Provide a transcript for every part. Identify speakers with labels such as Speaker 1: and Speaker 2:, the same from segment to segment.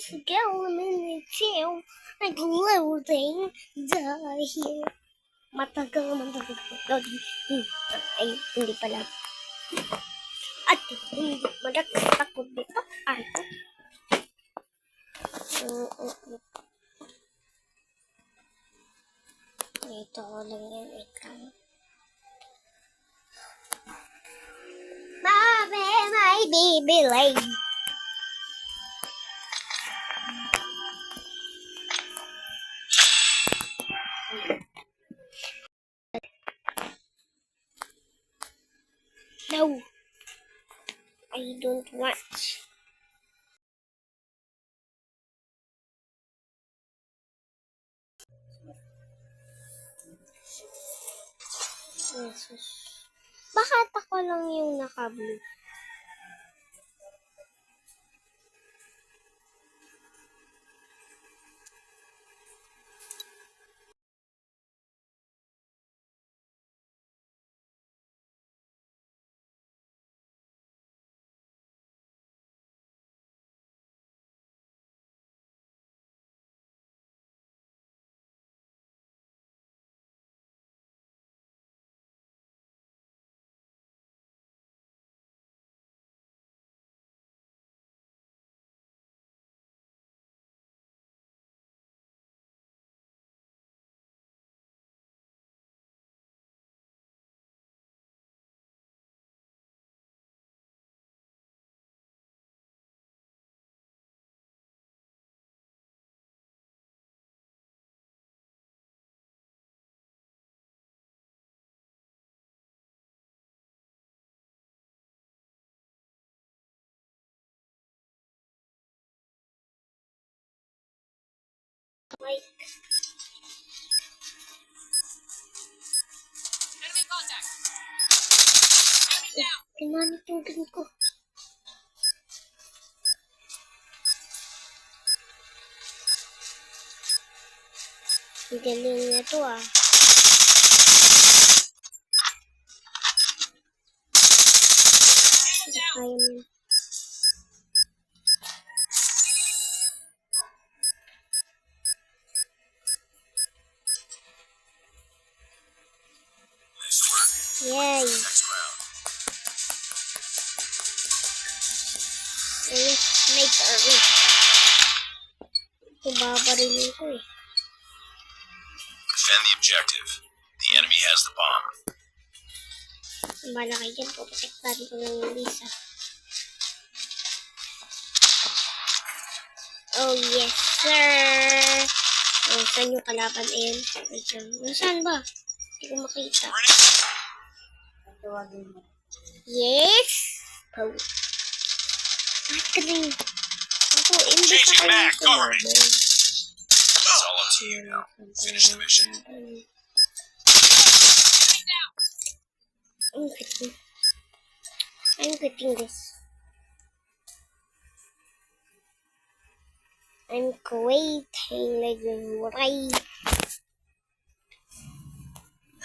Speaker 1: Skeleton, nag-loading dahil matagal loading. Ay, hindi pala. At hindi madagtakot dito. Ano? Ito ko lang yan. Babe, my baby lady. No, I don't want. Jesus. Bakit ako lang yung naka-blue? Like,
Speaker 2: Enemy contact. Enemy down.
Speaker 1: pinanitugan ko. Ang galing na to ah.
Speaker 2: Enemy down.
Speaker 1: Kaya mo.
Speaker 2: Nice work.
Speaker 1: Yay!
Speaker 2: Next round.
Speaker 1: Ayos, make a ring. Ibabarilin ko eh.
Speaker 2: Defend the objective. The enemy has the bomb.
Speaker 1: Bala kayo dyan, puprotektahan ko lang yung Lisa. Oh yes, sir! Oh, saan yung kalaban? Ayan. Wait lang. Nasaan ba? Hindi ko makita. Yes! Oh. Atring. Ako, imbes
Speaker 2: Changing
Speaker 1: ako yung
Speaker 2: back, cover me.
Speaker 1: kalaban.
Speaker 2: It's all up to you now. Finish the mission.
Speaker 1: I'm quitting this. I'm quitting like right.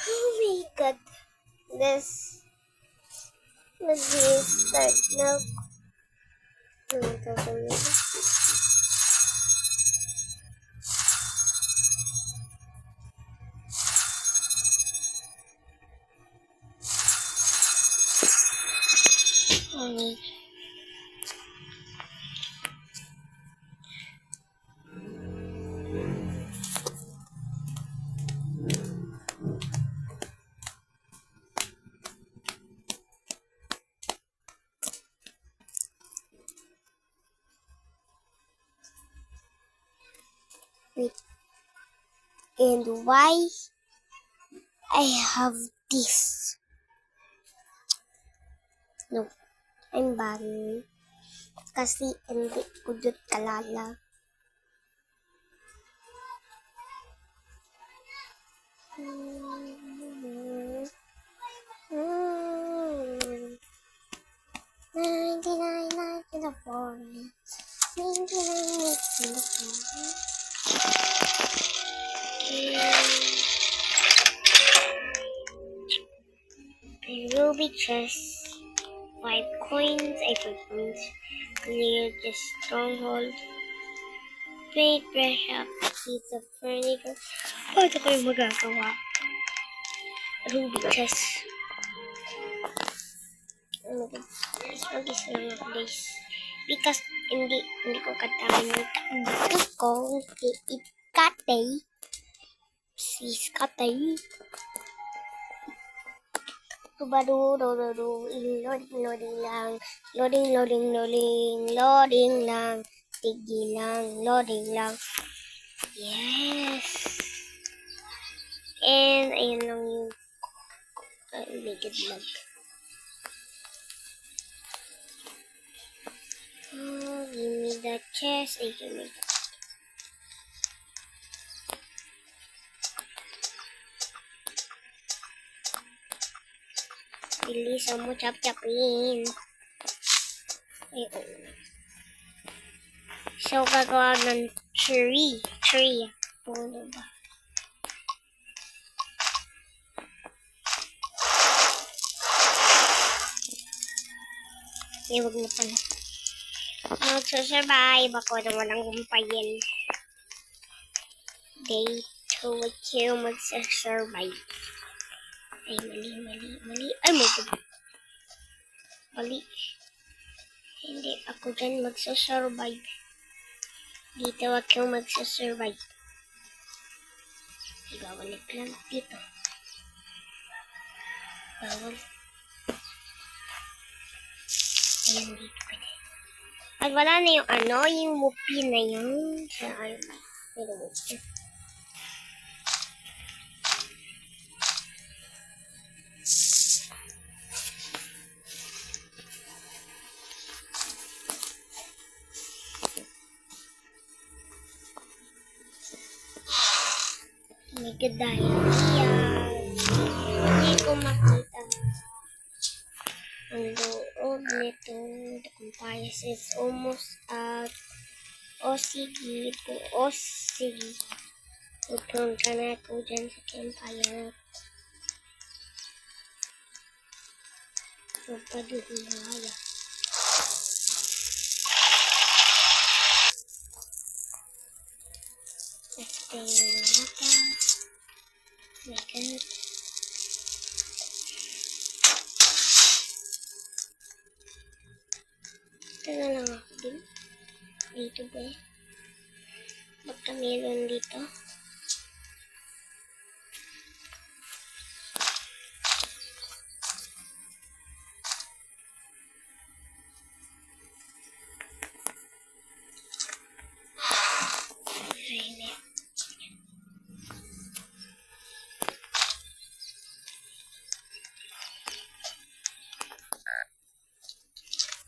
Speaker 1: Oh my god. Let's start now. Wait. And why I have this? No, I'm bad. Kasi hindi ko dyan kalala. Ruby chest, 5 coins, 8 coins, clear the stronghold, paintbrush up a piece of furniture. Paano kayo magagawa? Ruby chess. Ano ba? Mag-isa lang ako guys. Because hindi ko katahan yung gusto ko. Ikatay. Sis katay. Loading lang. Loading lang. Tigil lang. Loading lang. Yes. And ayun lang yung naked lang. Oh, give me the chest. Ay, give me the... Bilisan mo, chap-chapin. Ay, oh. So, gagawa ng tree. Puno ba? Eh, wag mo pala. Magsusurvive ako na walang gumpayin. Day 2 with you magsusurvive. Ay, mali. Ay, mali. Hindi ako dyan magsusurvive. Dito ako magsusurvive. Ibawalik lang dito. Bawal. Ayan, dito pwede. Pag wala na yung yung mupi na yun. Sa pero mupi. May gadaya. Hindi ko makita ang loob nito. The compliance is almost out. O sige. Pupunta na ako dyan sa campfire. Magpaduhulaya. Este mata. My God. Ito na lang ako din. Dito ba eh? Baka meron dito.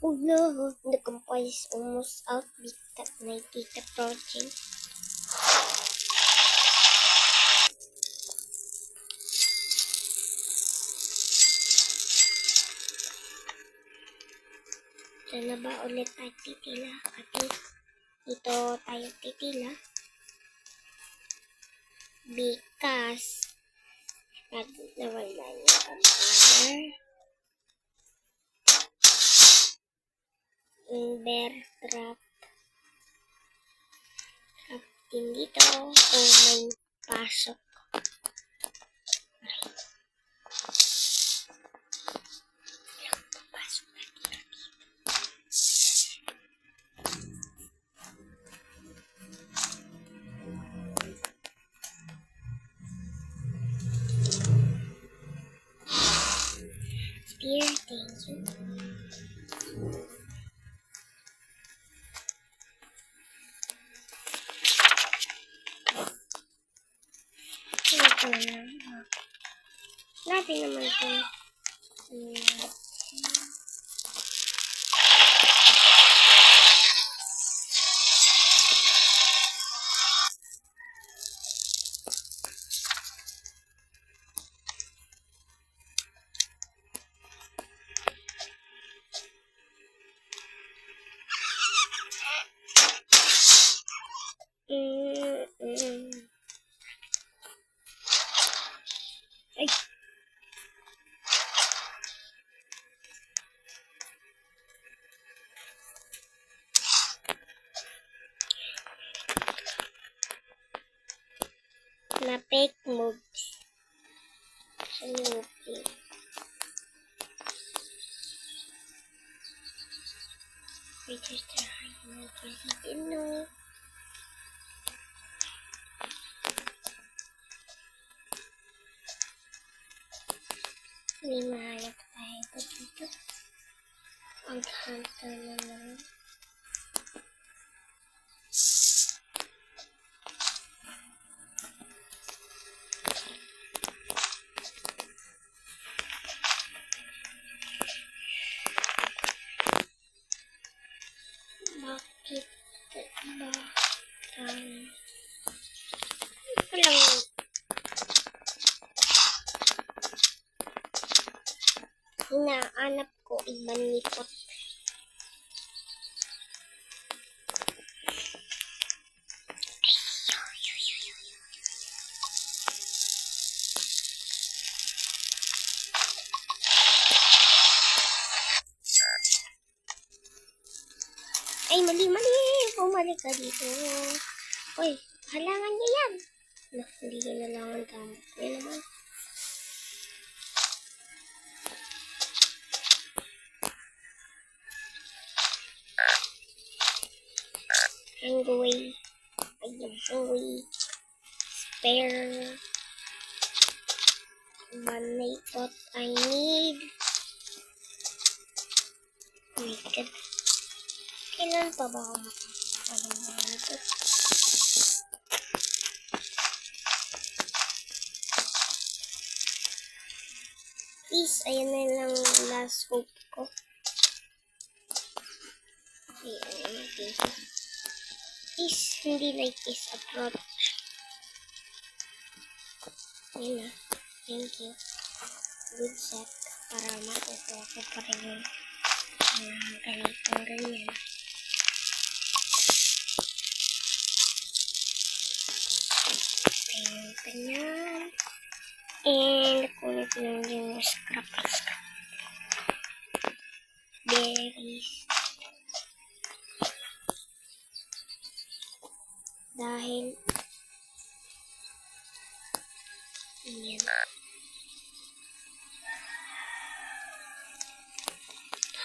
Speaker 1: Oh no, the compile is almost out. That my data project. Sana ba ulit tayo titila? At ito tayo titila. Because pag nawala yung compiler, bear trap din dito kung may pasok. Pasok natin. Spear, thank you. Natin naman ito. Ay. na fake moves. Okay. Register no. May mahanap tayo dito. Ang hunter naman. Bakit ba walang hinaanap ko ibang likot. Ay, mali. Bumalik ka dito. Uy, halangan niya yan. Hindi kailangan tama. Yan naman. Hang away. Spare. Money what I need. Oh my God. Kailan pa ba ako makakalaman ito? Please, ayan na lang last hope ko. Okay, ayan natin. Please, hindi like this approach. Ayan na. Thank you. Good set. Para makukuha ko pa rin yung ganitong ganyan. Ganyan. And kunin ko lang yung scrap. Berries. Dahil yan.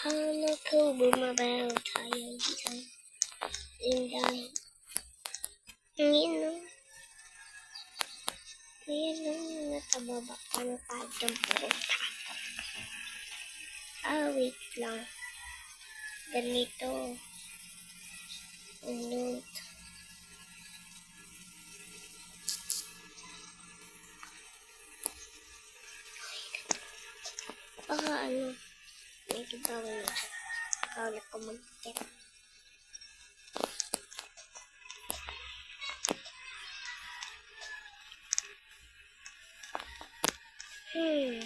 Speaker 1: Paano ko bumabaw tayo dito? Dahil ngayon natababa ka ng padang pumunta. Wait lang. Ganito. Note. Baka may gagawin na siya. Bawal ako mag-check. Okay.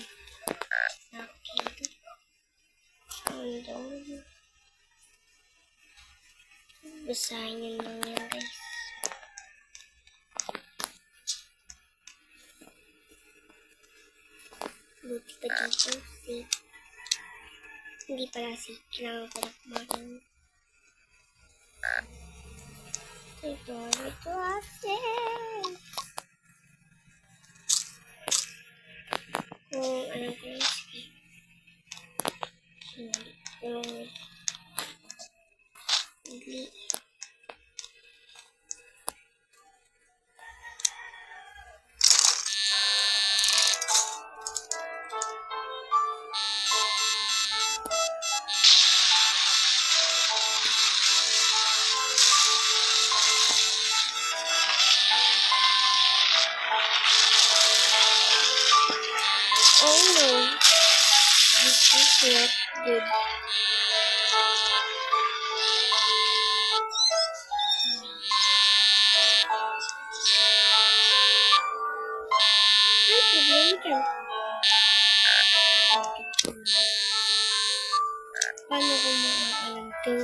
Speaker 1: Basahin yun lang yan, guys. Buti pa dito, safe. Hindi pala safe. Kailangan ko na kumain. Ito safe. Kung alam ko yung safe. Hindi. Oh no, this is not good. Ay, problema dyan. Paano ko makakalam to?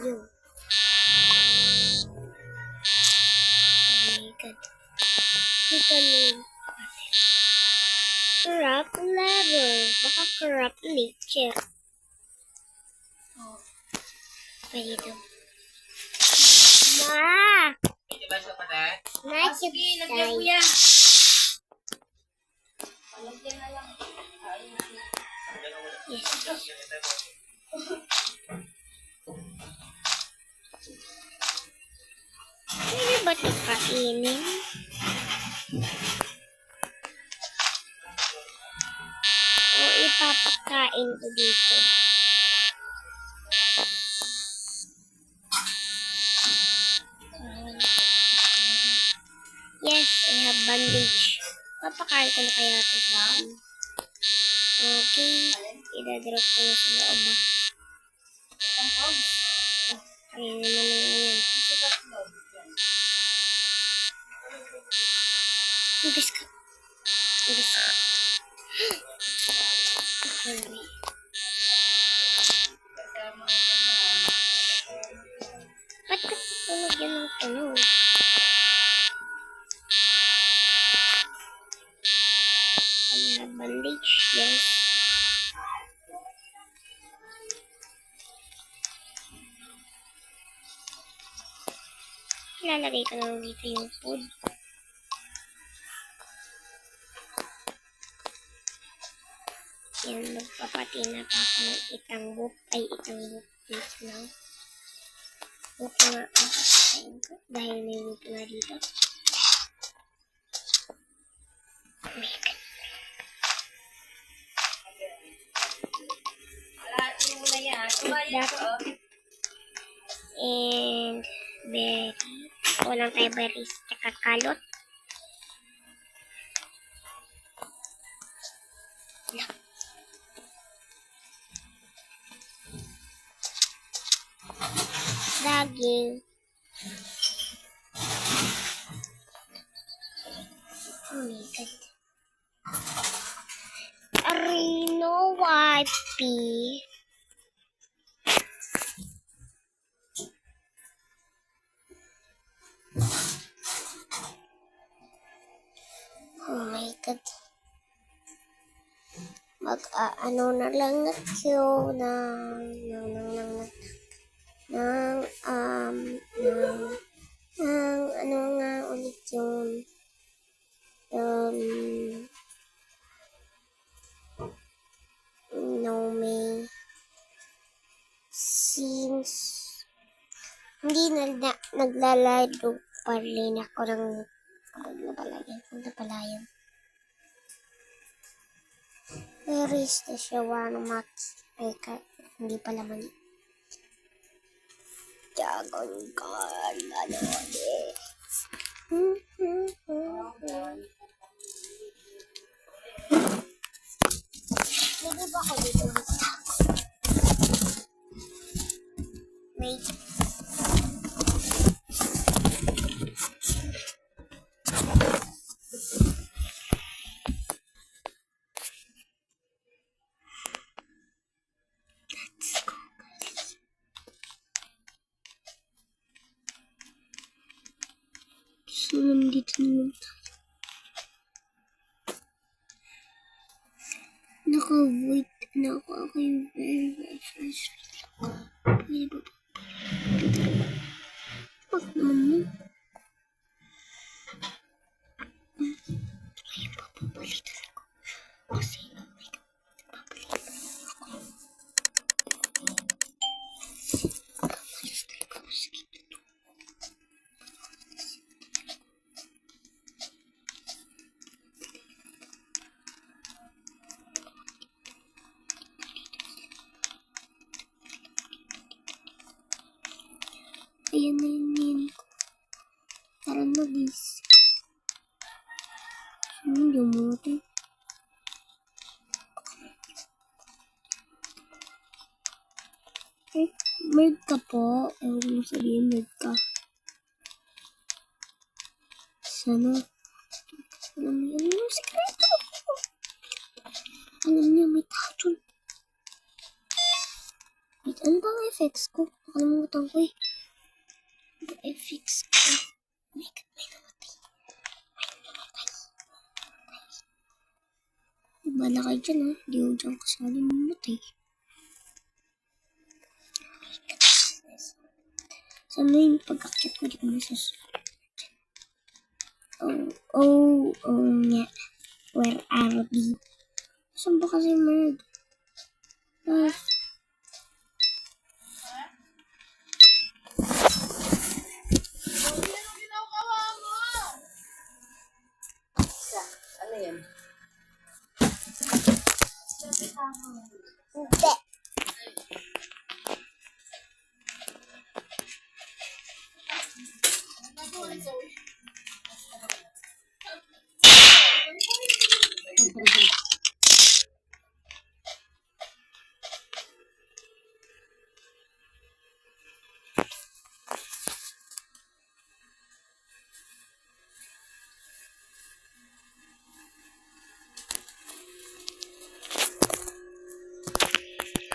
Speaker 1: Yun. Oh my God. Ito na yun. Corrupt level. Baka corrupt nature. Oh. Pwede daw. Sige, lagyan ko yan. Lagyan na lang. Pwede ba ito kainin? O ipapakain ko dito? Yes, I have bandage. Papakain ko na kaya ito sa akin. Okay. Idadrop ko na sa loob. Ayun naman na yan. Ibis ka. Ibis ka. Okay. Ba't kasi tunog yan ng tunog? I have bandage. Yes. Ilalagay ko lang dito yung food. Yan, magpapatina pa ako ng itangbok. Ay, itangbok. Dito lang. Buko nga ang papatayin ko. Dahil may buko nga dito. Oh my God. That. And berry. Walang tayo berries. Tsaka kalot. Daging. Oh my God. Arino wipey. Oh my God. Ano na lang ako ano nga ulit yun. No may since hindi naglalaro pa rin ako ng napalayan. Where is the shawarma? Ay, hindi pala mali. Dragon God, ano eh. Pwede ba ako dito mag-tago? Wait. So, nandito naman tayo. Naka-wait na ako. Ako yung very first. Pwede ba? Wag naman yun. Ay, papapalitan ako. Kasi, ayan na yun ko. Tara na, guys. Hindi mo ito. Eh, merg ka po. Ewan ko sabihin, merg ka. Sana. Alam niyo, ano yung sekreto? Alam niyo, may tattoo. Wait, ano ba ang effects ko? Nakalimutan ko eh. Ano effects ko? Oh my God, may namatay. Bala kayo dyan ha. Hindi ko dyan kasali mamatay. Sana yung pag-akit ko, di ko masasunod. nga. Where are we? Saan ba kasi Merg?
Speaker 3: Ano yan?
Speaker 1: Hindi.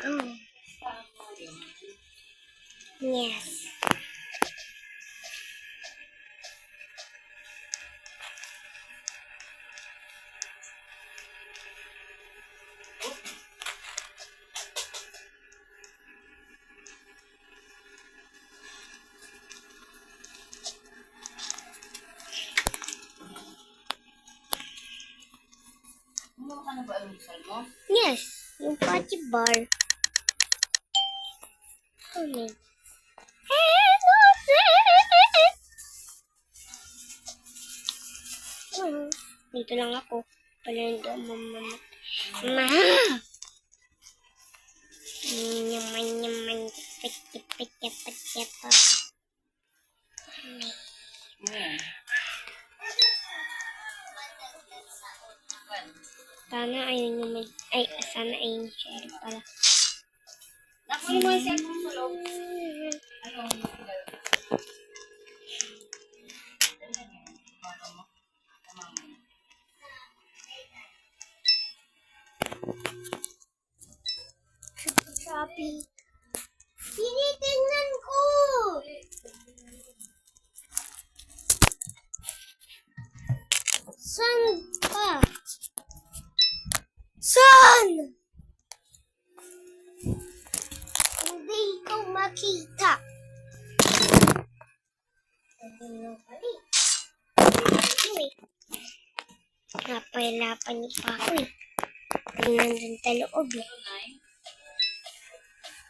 Speaker 1: Oh. Yes.
Speaker 3: Kumuha ka na ba ang lusal mo?
Speaker 1: Yes. Yung party bar. Ano? Dito lang ako. Pala hindi ako mamamat. Ma! Yaman, yaman. Pit-pit, yapat.
Speaker 3: Ano yan?
Speaker 1: Sana ayun yung sana ayun yung sheriff pala.
Speaker 3: Nakuha mo yung cellphone sa loob. Ano?
Speaker 1: Shopee. Tinitingnan ko! Saan pa? Saan? Hindi ko makita. Napailapan niyo pa ako eh. Tingnan dun sa loob eh.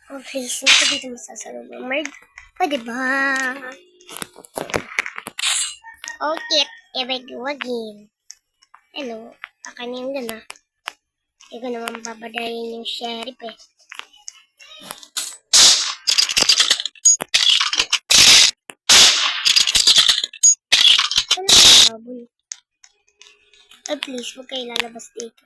Speaker 1: Oh, please, hindi ko dito masasalong ng Merg. Pwede ba? Okay, ibig wagin. Hello, akin yung gana. Hindi ko naman babadayin yung sheriff eh. Ano ang baboy? Ay, please, huwag kayo lalabas dito.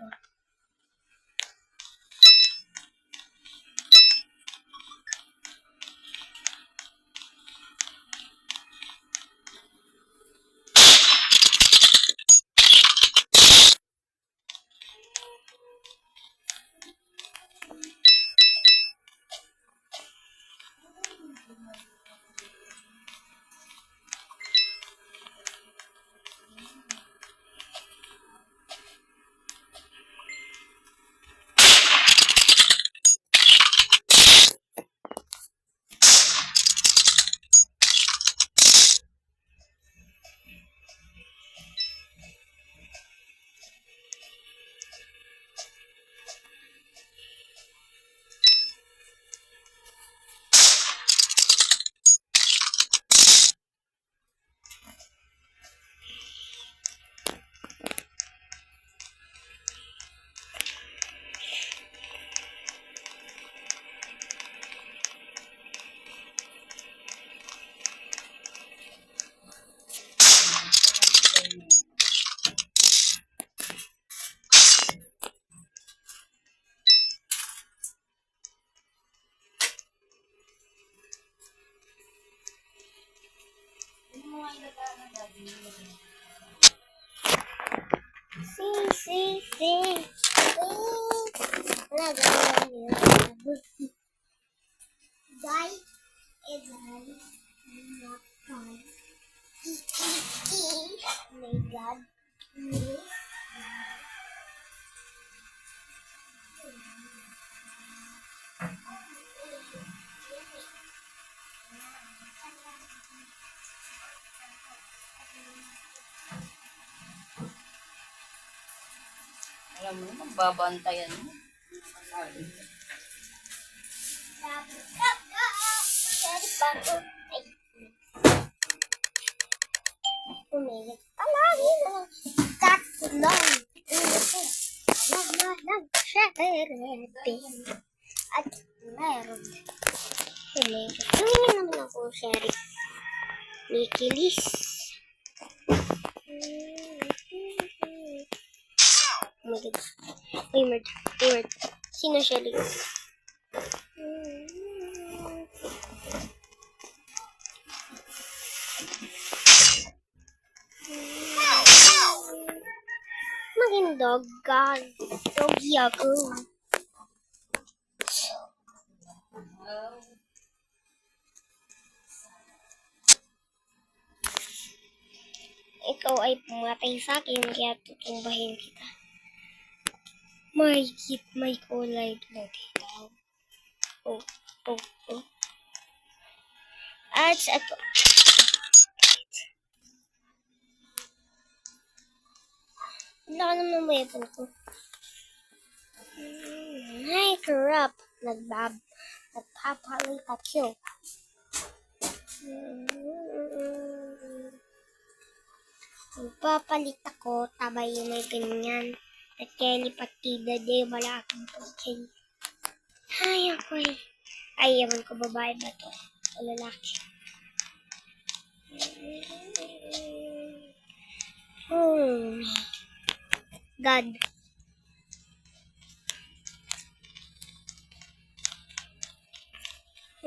Speaker 1: Sing. Die is not fun. May God.
Speaker 3: Alam mo naman, babantayan mo.
Speaker 1: Cherry bago. Ay. Umilit. Palagi na lang. Tatlong. At meron. Umilit. Tumingin naman ako, Sherry. Nikilis. Oh my God. Wayward. Wayward. Sino Sherry? Maging dog god. Doggy ako. Ikaw ay pumatay sa akin, kaya tutumbahin kita. May kulay na dilaw. Oh. At ito. Wala ka naman weapon ko. Hi, corrupt. Nagpapalit at kill. Magpapalit ako, tabay may ganyan. At kaya patida de, wala akong okay. Ay, ako eh. Ay, yaman ko, babae ba to? O lalaki? Oh, God.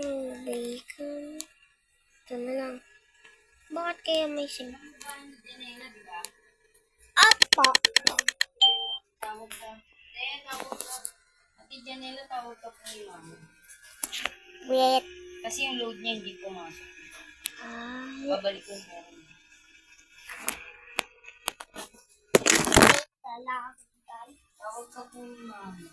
Speaker 1: Oh, bacon. Ito na lang. Bakit kaya may sim? Apo.
Speaker 3: Tawag ka. Tawag ka. Ate Janela, tawag ka po yung mama.
Speaker 1: Wait.
Speaker 3: Kasi yung load niya hindi pumasok.
Speaker 1: Ah,
Speaker 3: Babalik ko yung phone. Tawag ka po yung mama.